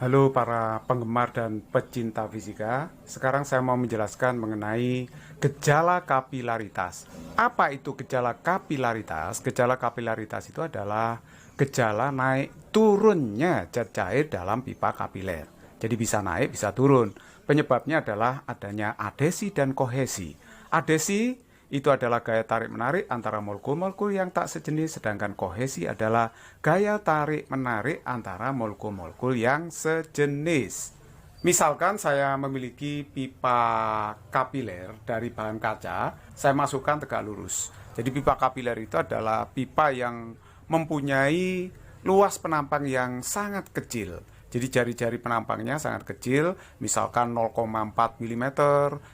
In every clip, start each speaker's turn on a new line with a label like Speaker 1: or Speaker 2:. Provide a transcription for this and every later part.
Speaker 1: Halo para penggemar dan pecinta fisika. Sekarang saya mau menjelaskan mengenai gejala kapilaritas. Apa itu gejala kapilaritas? Gejala kapilaritas itu adalah gejala naik turunnya zat cair dalam pipa kapiler. Jadi bisa naik, bisa turun. Penyebabnya adalah adanya adesi dan kohesi. Adesi itu adalah gaya tarik-menarik antara molekul-molekul yang tak sejenis, sedangkan kohesi adalah gaya tarik-menarik antara molekul-molekul yang sejenis. Misalkan saya memiliki pipa kapiler dari bahan kaca, saya masukkan tegak lurus. Jadi pipa kapiler itu adalah pipa yang mempunyai luas penampang yang sangat kecil. Jadi jari-jari penampangnya sangat kecil, misalkan 0,4 mm,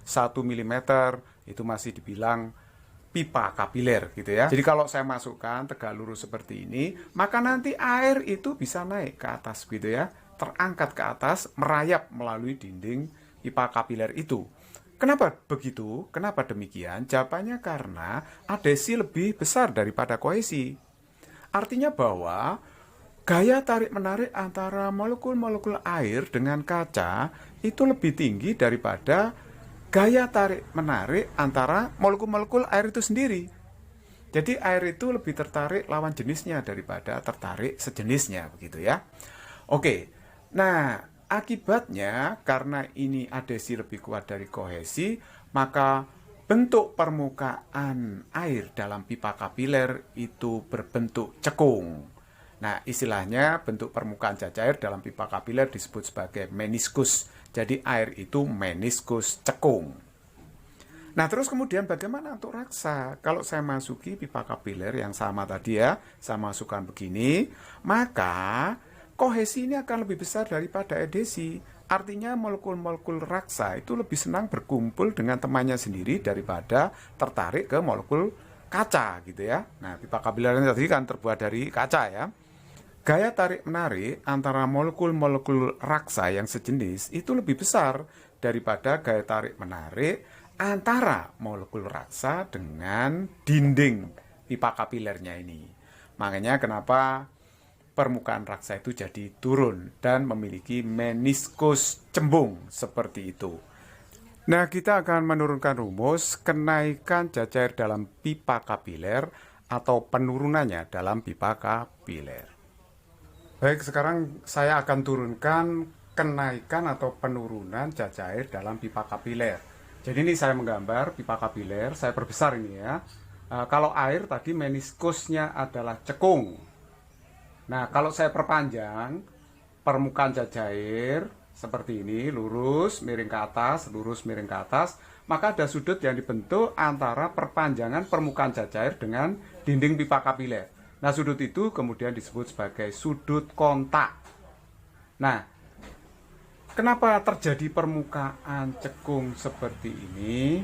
Speaker 1: 1 mm, itu masih dibilang pipa kapiler gitu ya. Jadi kalau saya masukkan tegak lurus seperti ini, maka nanti air itu bisa naik ke atas gitu ya, terangkat ke atas, merayap melalui dinding pipa kapiler itu. Kenapa begitu? Kenapa demikian? Jawabannya karena adesi lebih besar daripada kohesi. Artinya bahwa gaya tarik-menarik antara molekul-molekul air dengan kaca itu lebih tinggi daripada gaya tarik-menarik antara molekul-molekul air itu sendiri. Jadi air itu lebih tertarik lawan jenisnya daripada tertarik sejenisnya, begitu ya. Oke, nah akibatnya karena ini adesi lebih kuat dari kohesi, maka bentuk permukaan air dalam pipa kapiler itu berbentuk cekung. Nah, istilahnya bentuk permukaan zat cair dalam pipa kapiler disebut sebagai meniskus. Jadi air itu meniskus cekung. Nah, terus kemudian bagaimana untuk raksa? Kalau saya masuki pipa kapiler yang sama tadi ya, saya masukkan begini, maka kohesi ini akan lebih besar daripada adesi. Artinya molekul-molekul raksa itu lebih senang berkumpul dengan temannya sendiri daripada tertarik ke molekul kaca gitu ya. Nah, pipa kapiler ini tadi kan terbuat dari kaca ya. Gaya tarik-menarik antara molekul-molekul raksa yang sejenis itu lebih besar daripada gaya tarik-menarik antara molekul raksa dengan dinding pipa kapilernya ini. Makanya kenapa permukaan raksa itu jadi turun dan memiliki meniskus cembung seperti itu. Nah, kita akan menurunkan rumus kenaikan zat cair dalam pipa kapiler atau penurunannya dalam pipa kapiler. Baik, sekarang saya akan turunkan kenaikan atau penurunan zat cair dalam pipa kapiler. Jadi ini saya menggambar pipa kapiler, saya perbesar ini ya. Kalau air tadi meniskusnya adalah cekung. Nah, kalau saya perpanjang permukaan zat cair seperti ini, lurus, miring ke atas, lurus, miring ke atas, maka ada sudut yang dibentuk antara perpanjangan permukaan zat cair dengan dinding pipa kapiler. Nah, sudut itu kemudian disebut sebagai sudut kontak. Nah, kenapa terjadi permukaan cekung seperti ini?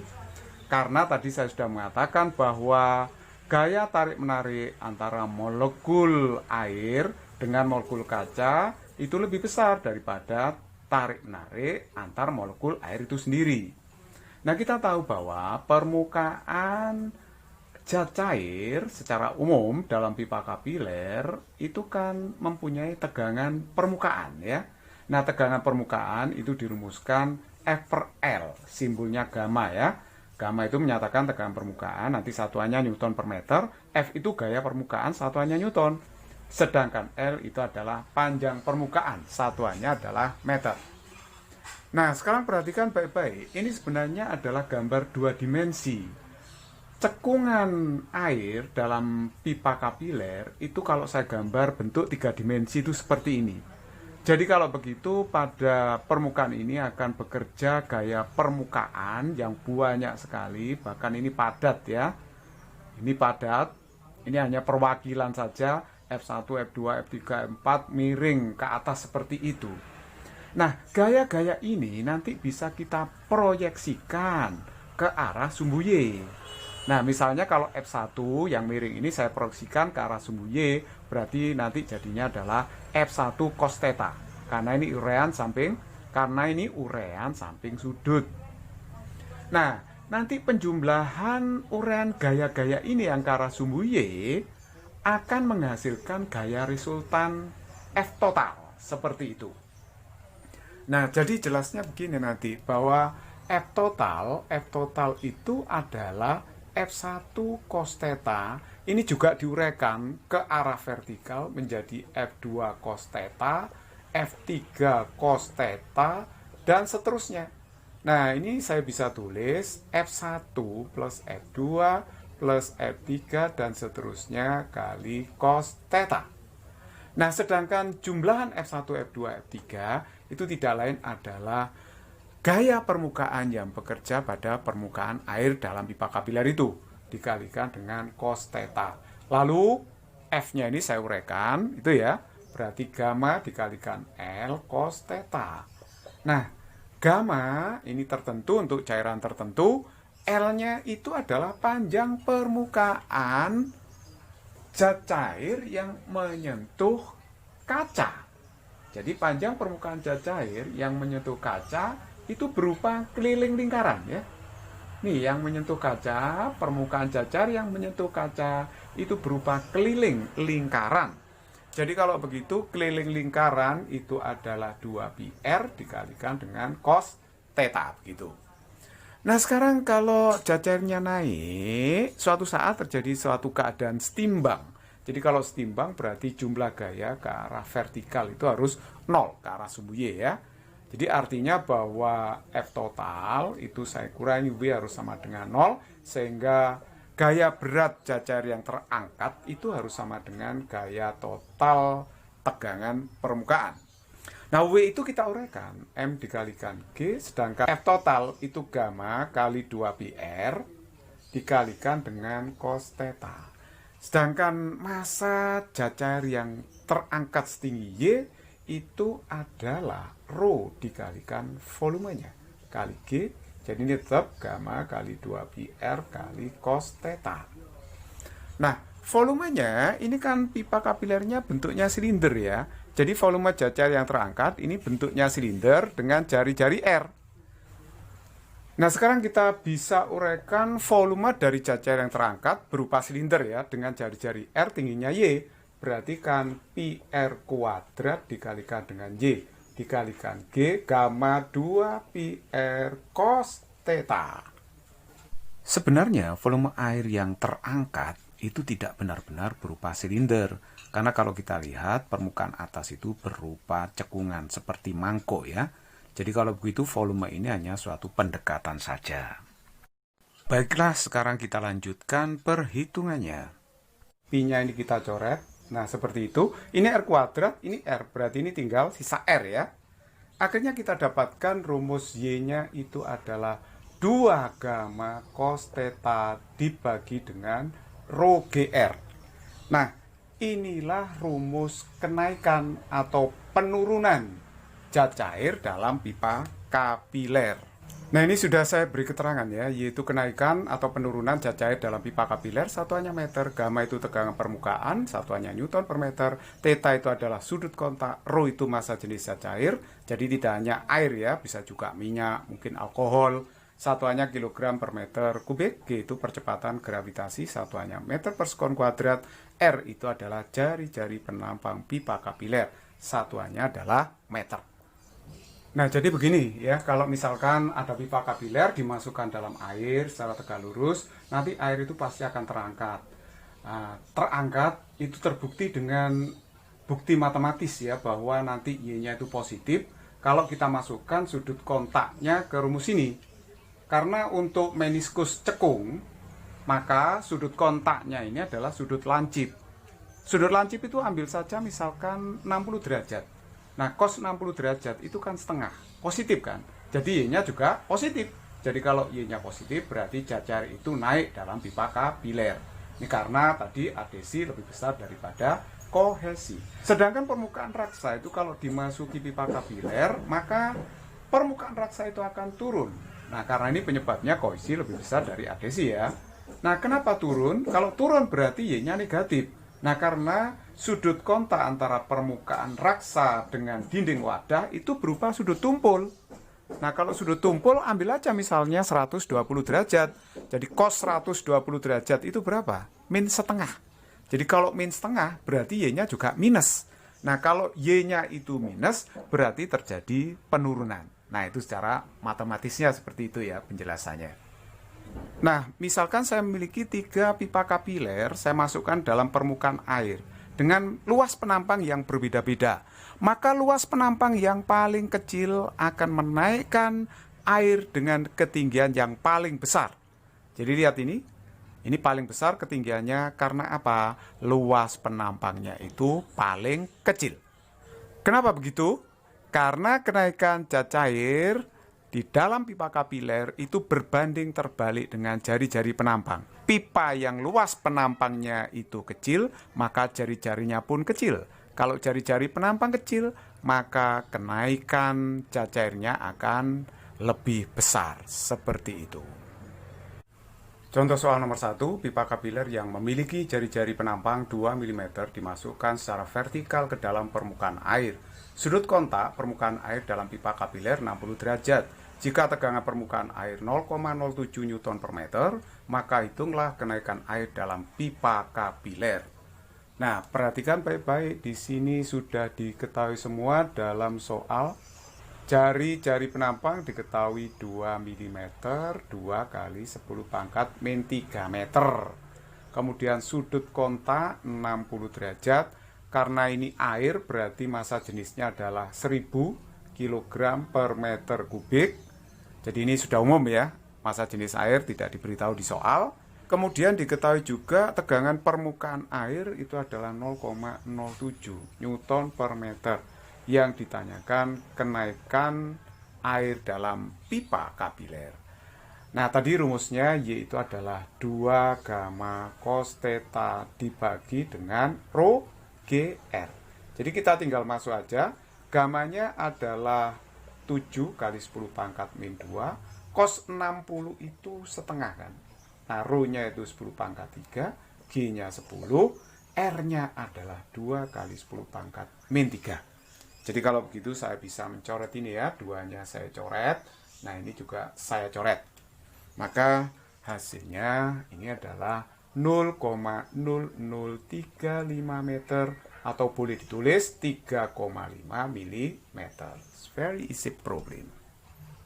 Speaker 1: Karena tadi saya sudah mengatakan bahwa gaya tarik-menarik antara molekul air dengan molekul kaca itu lebih besar daripada tarik-menarik antar molekul air itu sendiri. Nah, kita tahu bahwa permukaan zat cair secara umum dalam pipa kapiler itu kan mempunyai tegangan permukaan ya. Nah, tegangan permukaan itu dirumuskan F per L, simbolnya gamma ya. Gamma itu menyatakan tegangan permukaan, nanti satuannya Newton per meter, F itu gaya permukaan, satuannya Newton. Sedangkan L itu adalah panjang permukaan, satuannya adalah meter. Nah, sekarang perhatikan baik-baik, ini sebenarnya adalah gambar dua dimensi. Cekungan air dalam pipa kapiler itu kalau saya gambar bentuk tiga dimensi itu seperti ini. Jadi kalau begitu pada permukaan ini akan bekerja gaya permukaan yang banyak sekali, bahkan ini padat ya. Ini padat, ini hanya perwakilan saja, F1, F2, F3, F4 miring ke atas seperti itu. Nah, gaya-gaya ini nanti bisa kita proyeksikan ke arah sumbu Y. Nah, misalnya kalau F1 yang miring ini saya proyeksikan ke arah sumbu Y, berarti nanti jadinya adalah F1 cos theta. Karena ini urean samping sudut. Nah, nanti penjumlahan urean gaya-gaya ini yang ke arah sumbu Y akan menghasilkan gaya resultan F total seperti itu. Nah, jadi jelasnya begini nanti, bahwa F total itu adalah F1 cos theta, ini juga diuraikan ke arah vertikal menjadi F2 cos theta, F3 cos theta, dan seterusnya. Nah, ini saya bisa tulis F1 plus F2 plus F3 dan seterusnya kali cos theta. Nah, sedangkan jumlahan F1, F2, F3 itu tidak lain adalah gaya permukaan yang bekerja pada permukaan air dalam pipa kapiler itu dikalikan dengan cos theta. Lalu F-nya ini saya uraikan, itu ya, berarti gamma dikalikan L cos theta. Nah, gamma ini tertentu untuk cairan tertentu, L-nya itu adalah panjang permukaan zat cair yang menyentuh kaca. Jadi panjang permukaan zat cair yang menyentuh kaca itu berupa keliling lingkaran ya. Nih, yang menyentuh kaca, permukaan zat cair yang menyentuh kaca itu berupa keliling lingkaran. Jadi kalau begitu keliling lingkaran itu adalah 2πr dikalikan dengan cos theta begitu. Nah, sekarang kalau zat cairnya naik, suatu saat terjadi suatu keadaan setimbang. Jadi kalau setimbang berarti jumlah gaya ke arah vertikal itu harus 0 ke arah sumbu Y ya. Jadi artinya bahwa F total itu saya kurangi W harus sama dengan 0, sehingga gaya berat zat cair yang terangkat itu harus sama dengan gaya total tegangan permukaan. Nah, W itu kita uraikan, M dikalikan G, sedangkan F total itu gamma kali 2πr dikalikan dengan cos theta. Sedangkan massa zat cair yang terangkat setinggi Y itu adalah rho dikalikan volumenya kali G. Jadi ini tetap gamma kali 2πr kali cos theta. Nah, volumenya ini kan pipa kapilernya bentuknya silinder ya. Jadi volume zat cair yang terangkat ini bentuknya silinder dengan jari-jari R. Nah, sekarang kita bisa uraikan volume dari zat cair yang terangkat berupa silinder ya, dengan jari-jari R tingginya Y. Berarti kan πr kuadrat dikalikan dengan Y dikalikan G gamma 2πr cos theta. Sebenarnya volume air yang terangkat itu tidak benar-benar berupa silinder. Karena kalau kita lihat permukaan atas itu berupa cekungan seperti mangkok ya. Jadi kalau begitu volume ini hanya suatu pendekatan saja. Baiklah, sekarang kita lanjutkan perhitungannya. Pi-nya ini kita coret. Nah, seperti itu. Ini R kuadrat, ini R. Berarti ini tinggal sisa R ya. Akhirnya kita dapatkan rumus Y-nya itu adalah 2 gamma cos theta dibagi dengan rho GR. Nah, inilah rumus kenaikan atau penurunan zat cair dalam pipa kapiler. Nah, ini sudah saya beri keterangan ya, yaitu kenaikan atau penurunan zat cair dalam pipa kapiler, satuannya meter, gamma itu tegangan permukaan, satuannya newton per meter, theta itu adalah sudut kontak, rho itu massa jenis zat cair, jadi tidak hanya air ya, bisa juga minyak, mungkin alkohol, satuannya kilogram per meter kubik, G itu percepatan gravitasi, satuannya meter per sekon kuadrat, R itu adalah jari-jari penampang pipa kapiler, satuannya adalah meter. Nah, jadi begini ya, kalau misalkan ada pipa kapiler dimasukkan dalam air secara tegak lurus, nanti air itu pasti akan terangkat. Nah, terangkat itu terbukti dengan bukti matematis ya, bahwa nanti Y-nya itu positif kalau kita masukkan sudut kontaknya ke rumus ini. Karena untuk meniskus cekung, maka sudut kontaknya ini adalah sudut lancip. Sudut lancip itu ambil saja misalkan 60 derajat. Nah, cos 60 derajat itu kan setengah, positif kan? Jadi Y-nya juga positif. Jadi kalau Y-nya positif berarti zat cair itu naik dalam pipa kapiler. Ini karena tadi adhesi lebih besar daripada kohesi. Sedangkan permukaan raksa itu kalau dimasuki pipa kapiler, maka permukaan raksa itu akan turun. Nah, karena ini penyebabnya kohesi lebih besar dari adhesi ya. Nah, kenapa turun? Kalau turun berarti Y-nya negatif. Nah, karena sudut kontak antara permukaan raksa dengan dinding wadah itu berupa sudut tumpul. Nah, kalau sudut tumpul ambil aja misalnya 120 derajat. Jadi cos 120 derajat itu berapa? Min setengah. Jadi kalau min setengah berarti Y-nya juga minus. Nah, kalau Y-nya itu minus, berarti terjadi penurunan. Nah, itu secara matematisnya seperti itu ya penjelasannya. Nah, misalkan saya memiliki 3 pipa kapiler, saya masukkan dalam permukaan air dengan luas penampang yang berbeda-beda. Maka luas penampang yang paling kecil akan menaikkan air dengan ketinggian yang paling besar. Jadi lihat ini paling besar ketinggiannya karena apa? Luas penampangnya itu paling kecil. Kenapa begitu? Karena kenaikan cacair di dalam pipa kapiler itu berbanding terbalik dengan jari-jari penampang. Pipa yang luas penampangnya itu kecil, maka jari-jarinya pun kecil. Kalau jari-jari penampang kecil, maka kenaikan cacairnya akan lebih besar. Seperti itu. Contoh soal nomor 1, pipa kapiler yang memiliki jari-jari penampang 2 mm dimasukkan secara vertikal ke dalam permukaan air. Sudut kontak permukaan air dalam pipa kapiler 60 derajat. Jika tegangan permukaan air 0,07 Newton per meter, maka hitunglah kenaikan air dalam pipa kapiler. Nah, perhatikan baik-baik, di sini sudah diketahui semua dalam soal. Jari-jari penampang diketahui 2 mm, 2 kali 10 pangkat min 3 meter. Kemudian sudut kontak 60 derajat. Karena ini air, berarti massa jenisnya adalah 1000 kg per meter kubik. Jadi ini sudah umum ya, massa jenis air tidak diberitahu di soal. Kemudian diketahui juga tegangan permukaan air itu adalah 0,07 Newton per meter. Yang ditanyakan kenaikan air dalam pipa kapiler. Nah, tadi rumusnya Y itu adalah 2 gamma cos theta dibagi dengan rho GR. Jadi kita tinggal masuk aja. Gamanya adalah 7 kali 10 pangkat min 2. Cos 60 itu setengah kan. Nah, rho-nya itu 10 pangkat 3. G-nya 10. R-nya adalah 2 kali 10 pangkat min 3. Jadi kalau begitu saya bisa mencoret ini ya, 2-nya saya coret, nah ini juga saya coret. Maka hasilnya ini adalah 0,0035 meter atau boleh ditulis 3,5 mm. It's very easy problem.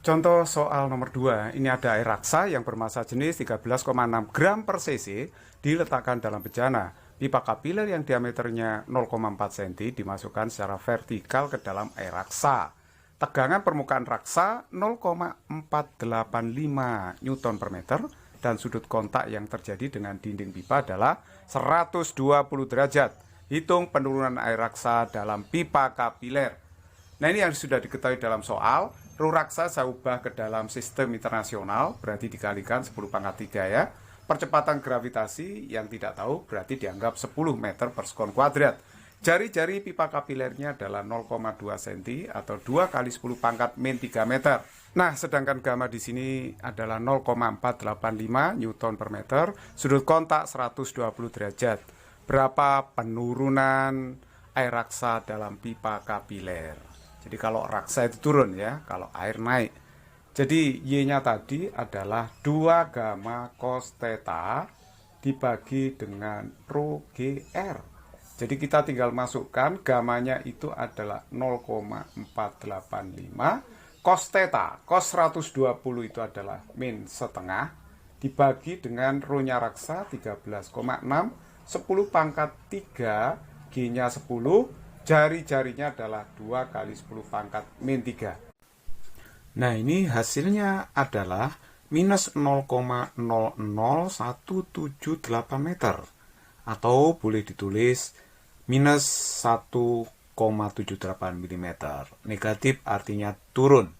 Speaker 1: Contoh soal nomor 2, ini ada air raksa yang bermassa jenis 13,6 gram per cc diletakkan dalam bejana. Pipa kapiler yang diameternya 0,4 cm dimasukkan secara vertikal ke dalam air raksa. Tegangan permukaan raksa 0,485 Newton per meter dan sudut kontak yang terjadi dengan dinding pipa adalah 120 derajat. Hitung penurunan air raksa dalam pipa kapiler. Nah, ini yang sudah diketahui dalam soal. Rho raksa saya ubah ke dalam sistem internasional, berarti dikalikan 10 pangkat 3 ya. Percepatan gravitasi yang tidak tahu berarti dianggap 10 meter per sekon kuadrat. Jari-jari pipa kapilernya adalah 0,2 cm atau 2 kali 10 pangkat min 3 meter. Nah, sedangkan gamma di sini adalah 0,485 Newton per meter, sudut kontak 120 derajat. Berapa penurunan air raksa dalam pipa kapiler? Jadi kalau raksa itu turun ya, kalau air naik. Jadi Y-nya tadi adalah 2 gamma cos theta dibagi dengan rho GR. Jadi kita tinggal masukkan gamanya itu adalah 0,485. Cos theta, cos 120 itu adalah min setengah. Dibagi dengan rho-nya raksa 13,6. 10 pangkat 3, G-nya 10. Jari-jarinya adalah 2 kali 10 pangkat min 3. Nah, ini hasilnya adalah minus 0,00178 meter. Atau boleh ditulis minus 1,78 mm. Negatif artinya turun.